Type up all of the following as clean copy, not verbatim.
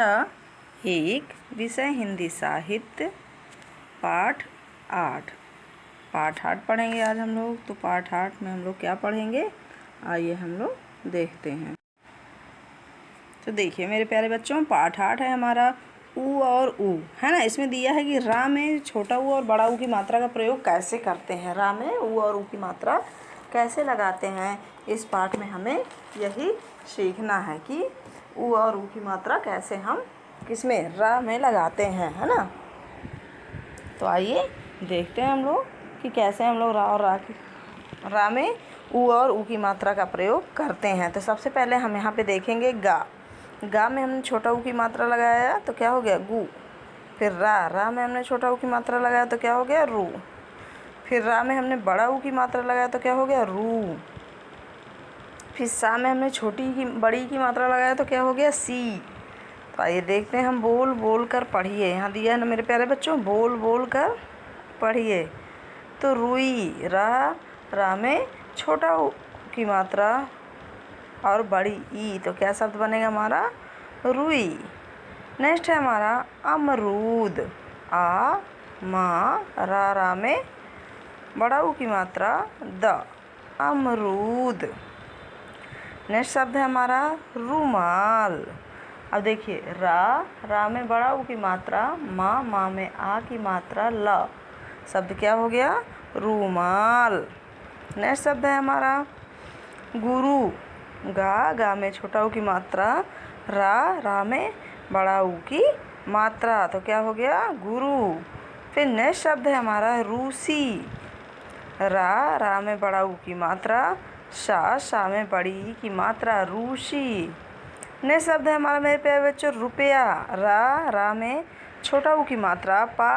कक्षा 1 विषय हिंदी साहित्य पाठ 8 पढ़ेंगे आज हम लोग। तो पाठ 8 में हम लोग क्या पढ़ेंगे, आइए हम लोग देखते हैं। तो देखिए मेरे प्यारे बच्चों, पाठ 8 है हमारा ऊ और ऊ, है ना। इसमें दिया है कि रा में छोटा ऊ और बड़ा ऊ की मात्रा का प्रयोग कैसे करते हैं। रा में ऊ और ऊ की मात्रा कैसे लगाते हैं, इस पाठ में हमें यही सीखना है कि ऊ और ऊ की मात्रा कैसे हम किसमें, रा में लगाते हैं, है ना। तो आइए देखते हैं हम लोग कि कैसे हम लोग रा और रा में ऊ और ऊ की मात्रा का प्रयोग करते हैं। तो सबसे पहले हम यहाँ पे देखेंगे गा में हमने छोटा ऊ की मात्रा लगाया तो क्या हो गया गु। फिर रा में हमने छोटा ऊ की मात्रा लगाया तो क्या हो गया रू। फिर रा में हमने बड़ा ऊ की मात्रा लगाया तो क्या हो गया रू। फिर सा में हमने बड़ी की मात्रा लगाया तो क्या हो गया सी। तो आइए देखते हैं, हम बोल कर पढ़िए। यहाँ दिया है ना मेरे प्यारे बच्चों, बोल कर पढ़िए। तो रुई, रा में छोटा ऊ की मात्रा और बड़ी ई, तो क्या शब्द बनेगा हमारा रुई। नेक्स्ट है हमारा अमरूद, रा में बड़ा ऊ की मात्रा द, अमरूद। नेक्स्ट शब्द है हमारा रुमाल। अब देखिए रा में बड़ा ऊ की मात्रा माँ में आ की मात्रा ल, शब्द क्या हो गया रुमाल। नेक्स्ट शब्द है हमारा गुरु, गा में छोटा ऊ की मात्रा रा में बड़ा ऊ की मात्रा, तो क्या हो गया गुरु। फिर नेक्स्ट शब्द है हमारा रूसी, रा में बड़ा ऊ की मात्रा सा में बड़ी ई की मात्रा रूसी। नेक्स्ट शब्द है हमारा मेरे प्यारे बच्चों रुपया, रा में छोटा ऊ की मात्रा पा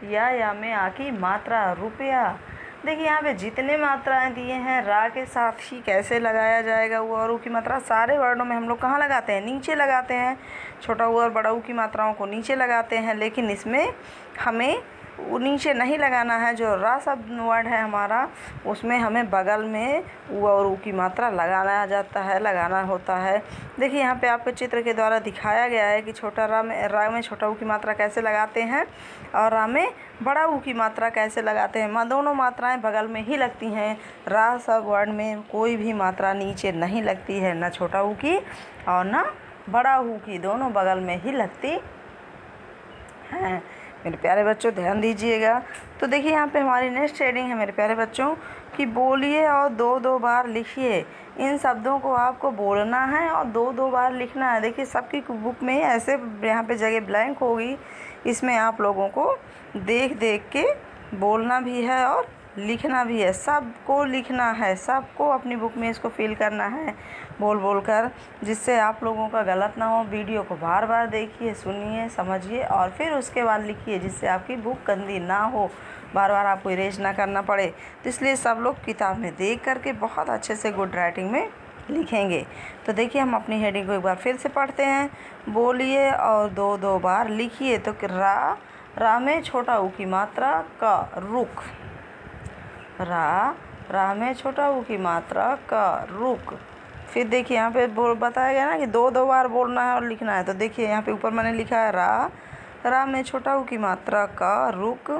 या में आ की मात्रा रुपया। देखिए यहाँ पे जितने मात्राएं दिए हैं रा के साथ ही कैसे लगाया जाएगा ऊ और ऊ की मात्रा, सारे वर्णों में हम लोग कहाँ लगाते हैं, नीचे लगाते हैं। छोटा ऊ और बड़ा ऊ की मात्राओं को नीचे लगाते हैं, लेकिन इसमें हमें नीचे नहीं लगाना है। जो रा शब्द वर्ड है हमारा, उसमें हमें बगल में ऊ और ऊ की मात्रा लगाना होता है। देखिए यहाँ पे आपको चित्र के द्वारा दिखाया गया है कि रा में छोटा ऊ की मात्रा कैसे लगाते हैं और रा में बड़ा ऊ की मात्रा कैसे लगाते हैं। दोनों मात्राएं बगल में ही लगती हैं। रा शब्द वर्ड में कोई भी मात्रा नीचे नहीं लगती है, ना छोटा ऊ की और ना बड़ा ऊ की, दोनों बगल में ही लगती हैं। मेरे प्यारे बच्चों ध्यान दीजिएगा। तो देखिए यहाँ पे हमारी नेक्स्ट हेडिंग है मेरे प्यारे बच्चों कि बोलिए और दो बार लिखिए। इन शब्दों को आपको बोलना है और दो बार लिखना है। देखिए सबकी बुक में ऐसे यहाँ पे जगह ब्लैंक होगी, इसमें आप लोगों को देख के बोलना भी है और लिखना भी है। सबको लिखना है, सबको अपनी बुक में इसको फिल करना है बोल कर, जिससे आप लोगों का गलत ना हो। वीडियो को बार बार देखिए, सुनिए, समझिए और फिर उसके बाद लिखिए, जिससे आपकी बुक गंदी ना हो, बार बार आपको इरेज ना करना पड़े। तो इसलिए सब लोग किताब में देख करके बहुत अच्छे से गुड राइटिंग में लिखेंगे। तो देखिए हम अपनी हेडिंग को एक बार फिर से पढ़ते हैं। बोलिए और दो बार लिखिए। तो रा में छोटा ऊ की मात्रा का रुक, रा में छोटा ऊ की मात्रा का रुक। फिर देखिए यहाँ पे बताया गया ना कि दो बार बोलना है और लिखना है। तो देखिए यहाँ पे ऊपर मैंने लिखा है रा में छोटा ऊ की मात्रा का रुक।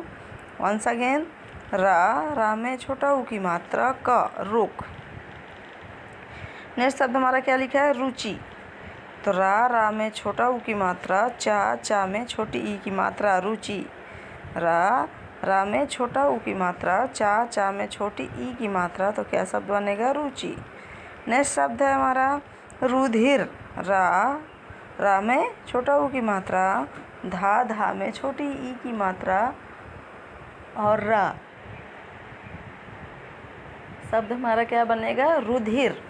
वंस अगेन रा में छोटा ऊ की मात्रा का रुक। नेक्स्ट शब्द हमारा क्या लिखा है रुचि। तो रा में छोटा ऊ की मात्रा चा में छोटी ई की मात्रा रुचि। रा में छोटा ऊ की मात्रा चा में छोटी ई की मात्रा, तो क्या शब्द बनेगा रुचि। नेक्स्ट शब्द है हमारा रुधिर, रा में छोटा ऊ की मात्रा धा में छोटी ई की मात्रा और रा, शब्द हमारा क्या बनेगा रुधिर।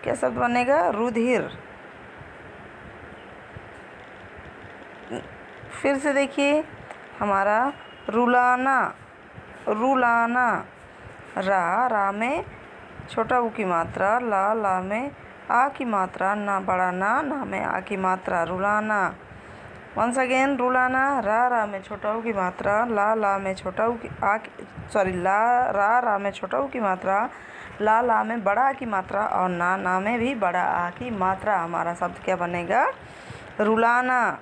क्या शब्द बनेगा रुधिर। फिर से देखिए हमारा रुलाना, रा में छोटा ऊ की मात्रा ला में आ की मात्रा ना बड़ा ना में आ की मात्रा रुलाना। वंस अगेन रुलाना, रा में छोटा ऊ की मात्रा, ला में छोटा ऊ की रा में छोटा ऊ की मात्रा, ला में बड़ा आ की मात्रा और ना में भी बड़ा आ की मात्रा। हमारा शब्द क्या बनेगा? रुलाना।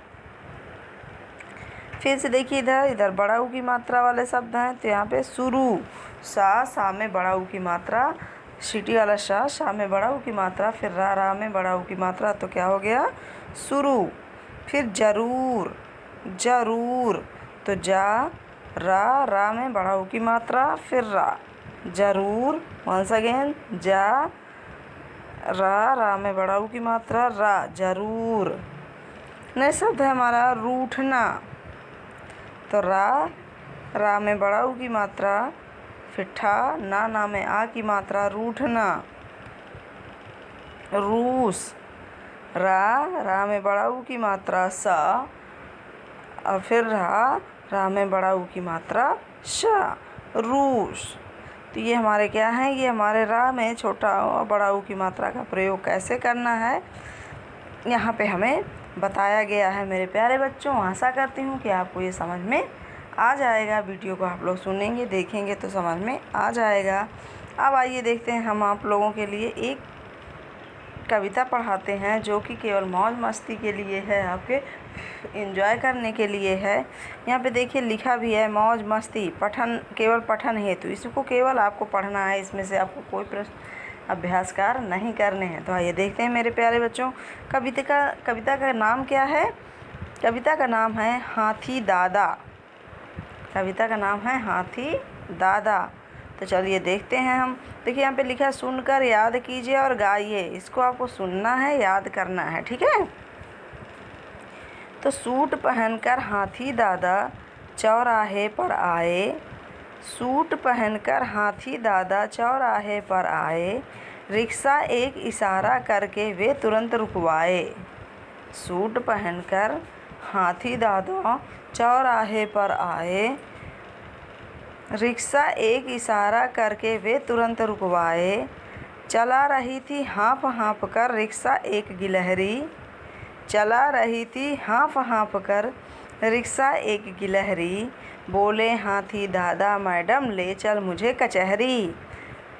फिर से देखिए इधर बड़ा ऊ की मात्रा वाले शब्द हैं, तो यहाँ पे शुरू, सा में बड़ा ऊ की मात्रा, सीटी वाला शा में बड़ा ऊ की मात्रा, फिर रा में बड़ा ऊ की मात्रा, तो क्या हो गया? शुरू। फिर जरूर, तो रा में बड़ा ऊ की मात्रा, फिर रा, जरूर। वंस अगेन रा में बड़ा ऊ की मात्रा, रा, जरूर। नेक्स्ट शब्द है हमारा रूठना, तो रा में बड़ा ऊ की मात्रा, फिर ठा, ना में आ की मात्रा, रूठना। रूस, रा में बड़ा ऊ की मात्रा, सा, और फिर रा में बड़ा ऊ की मात्रा, शा, रूस। तो ये हमारे क्या हैं? ये हमारे रा में छोटा और बड़ा ऊ की मात्रा का प्रयोग कैसे करना है, यहाँ पे हमें बताया गया है मेरे प्यारे बच्चों। आशा करती हूँ कि आपको ये समझ में आ जाएगा। वीडियो को आप लोग सुनेंगे, देखेंगे तो समझ में आ जाएगा। अब आइए देखते हैं, हम आप लोगों के लिए एक कविता पढ़ाते हैं जो कि केवल मौज मस्ती के लिए है, आपके एंजॉय करने के लिए है। यहाँ पे देखिए लिखा भी है मौज मस्ती, पठन, केवल पठन हेतु। इसको केवल आपको पढ़ना है, इसमें से आपको कोई प्रश्न अभ्यासकार नहीं करने हैं। तो आइए देखते हैं मेरे प्यारे बच्चों, कविता का नाम क्या है? कविता का नाम है हाथी दादा। कविता का नाम है हाथी दादा। तो चलिए देखते हैं हम। देखिए यहाँ पे लिखा है सुनकर याद कीजिए और गाइए। इसको आपको सुनना है, याद करना है, ठीक है। तो सूट पहनकर हाथी दादा चौराहे पर आए, सूट पहनकर हाथी दादा चौराहे पर आए, रिक्शा एक इशारा करके वे तुरंत रुकवाए। सूट पहनकर हाथी दादा चौराहे पर आए, रिक्शा एक इशारा करके वे तुरंत रुकवाए। चला रही थी हाँफ कर रिक्शा एक गिलहरी, चला रही थी हाँफ कर रिक्शा एक गिलहरी, बोले हाथी दादा मैडम ले चल मुझे कचहरी।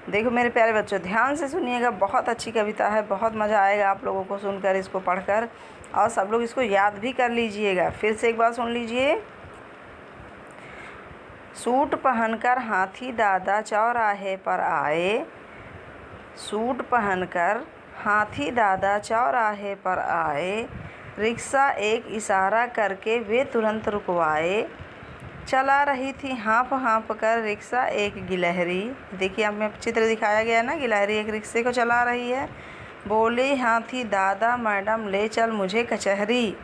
देखो मेरे प्यारे बच्चों, ध्यान से सुनिएगा, बहुत अच्छी कविता है, बहुत मज़ा आएगा आप लोगों को सुनकर, इसको पढ़कर, और सब लोग इसको याद भी कर लीजिएगा। फिर से एक बार सुन लीजिए। सूट पहनकर हाथी दादा चौराहे पर आए, सूट पहनकर हाथी दादा चौराहे पर आए, रिक्शा एक इशारा करके वे तुरंत रुकवाए। चला रही थी हाँफ कर रिक्शा एक गिलहरी। देखिए हमें चित्र दिखाया गया है ना, गिलहरी एक रिक्शे को चला रही है। बोले हाथी दादा मैडम ले चल मुझे कचहरी।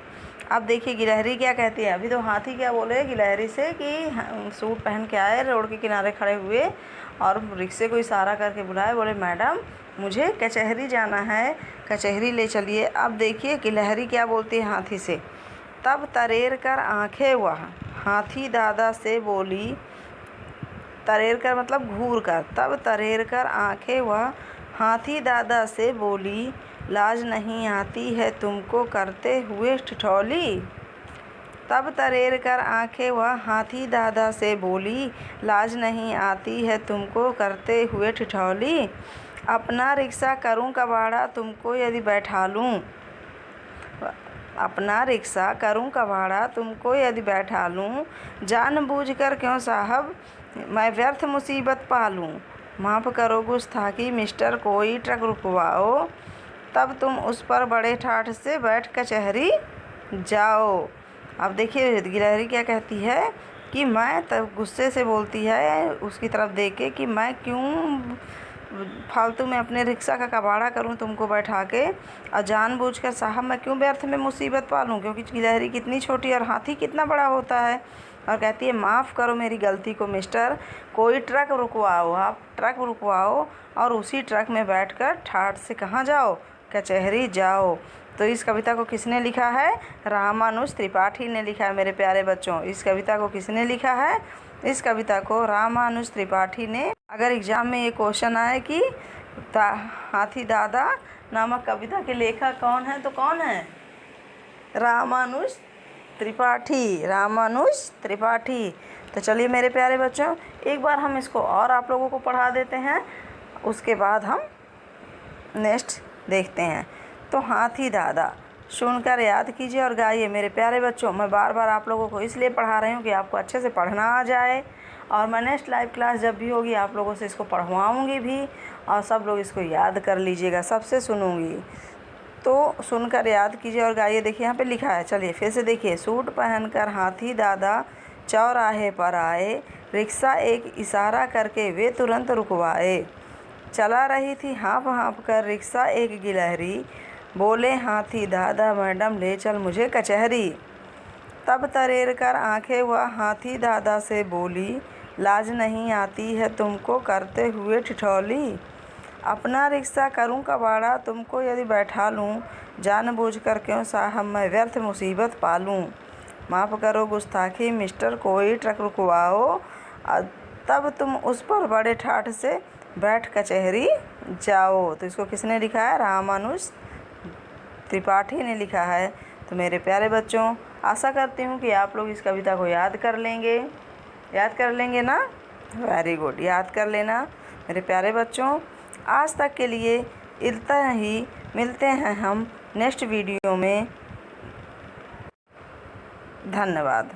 अब देखिए गिलहरी क्या कहती है। अभी तो हाथी क्या बोले गिलहरी से कि सूट पहन के आए, रोड के किनारे खड़े हुए और रिक्शे को इशारा करके बुलाए, बोले मैडम मुझे कचहरी जाना है, कचहरी ले चलिए। अब देखिए गिलहरी क्या बोलती है हाथी से। तब तरेर कर आंखें वह हाथी दादा से बोली, तरेर कर मतलब घूर कर, तब तरेर कर आंखें वह हाथी दादा से बोली, लाज नहीं आती है तुमको करते हुए ठिठौली। तब तरेर कर आंखें वह हाथी दादा से बोली, लाज नहीं आती है तुमको करते हुए ठिठौली। अपना रिक्शा करूं कबाड़ा तुमको यदि बैठा लूं, अपना रिक्शा करूं कबाड़ा तुमको यदि बैठा लूं, जानबूझकर क्यों साहब मैं व्यर्थ मुसीबत पालूं। माफ़ करो गुस्ताखी मिस्टर कोई ट्रक रुकवाओ, तब तुम उस पर बड़े ठाठ से बैठ कचहरी जाओ। अब देखिए गिलहरी क्या कहती है कि मैं, तब गुस्से से बोलती है उसकी तरफ देख के कि मैं क्यों फालतू में अपने रिक्शा का कबाड़ा करूं तुमको बैठा के, और जानबूझकर साहब मैं क्यों व्यर्थ में मुसीबत पालूं, क्योंकि गिलहरी कितनी छोटी और हाथी कितना बड़ा होता है। और कहती है माफ़ करो मेरी गलती को मिस्टर, कोई ट्रक रुकवाओ, आप ट्रक रुकवाओ और उसी ट्रक में बैठकर ठाठ से कहाँ जाओ, कचहरी जाओ। तो इस कविता को किसने लिखा है? रामानुज त्रिपाठी ने लिखा है मेरे प्यारे बच्चों। इस कविता को किसने लिखा है? इस कविता को रामानुज त्रिपाठी ने। अगर एग्जाम में ये क्वेश्चन आए कि हाथी दादा नामक कविता के लेखक कौन है, तो कौन है? रामानुज त्रिपाठी, रामानुज त्रिपाठी। तो चलिए मेरे प्यारे बच्चों, एक बार हम इसको और आप लोगों को पढ़ा देते हैं, उसके बाद हम नेक्स्ट देखते हैं। तो हाथी दादा सुनकर याद कीजिए और गाइए। मेरे प्यारे बच्चों, मैं बार बार आप लोगों को इसलिए पढ़ा रही हूँ कि आपको अच्छे से पढ़ना आ जाए, और मैं नेक्स्ट लाइव क्लास जब भी होगी आप लोगों से इसको पढ़वाऊँगी भी, और सब लोग इसको याद कर लीजिएगा, सबसे सुनूँगी। तो सुनकर याद कीजिए और गाइए। देखिए यहाँ पे लिखा है, चलिए फिर से देखिए। सूट पहनकर हाथी दादा चौराहे पर आए, रिक्शा एक इशारा करके वे तुरंत रुकवाए। चला रही थी हाँफ हाँफ कर रिक्शा एक गिलहरी, बोले हाथी दादा मैडम ले चल मुझे कचहरी। तब तरेर कर आंखें वह हाथी दादा से बोली, लाज नहीं आती है तुमको करते हुए ठिठोली। अपना रिक्शा करूं कबाड़ा तुमको यदि बैठा लूं, जानबूझकर क्यों साहब मैं व्यर्थ मुसीबत पालूं। माफ़ करो गुस्ताखी मिस्टर, कोई ट्रक रुकवाओ, तब तुम उस पर बड़े ठाठ से बैठ कचहरी जाओ। तो इसको किसने लिखा है? रामानुज त्रिपाठी ने लिखा है। तो मेरे प्यारे बच्चों, आशा करती हूँ कि आप लोग इस कविता को याद कर लेंगे ना। वेरी गुड, याद कर लेना मेरे प्यारे बच्चों। आज तक के लिए इतना ही, मिलते हैं हम नेक्स्ट वीडियो में। धन्यवाद।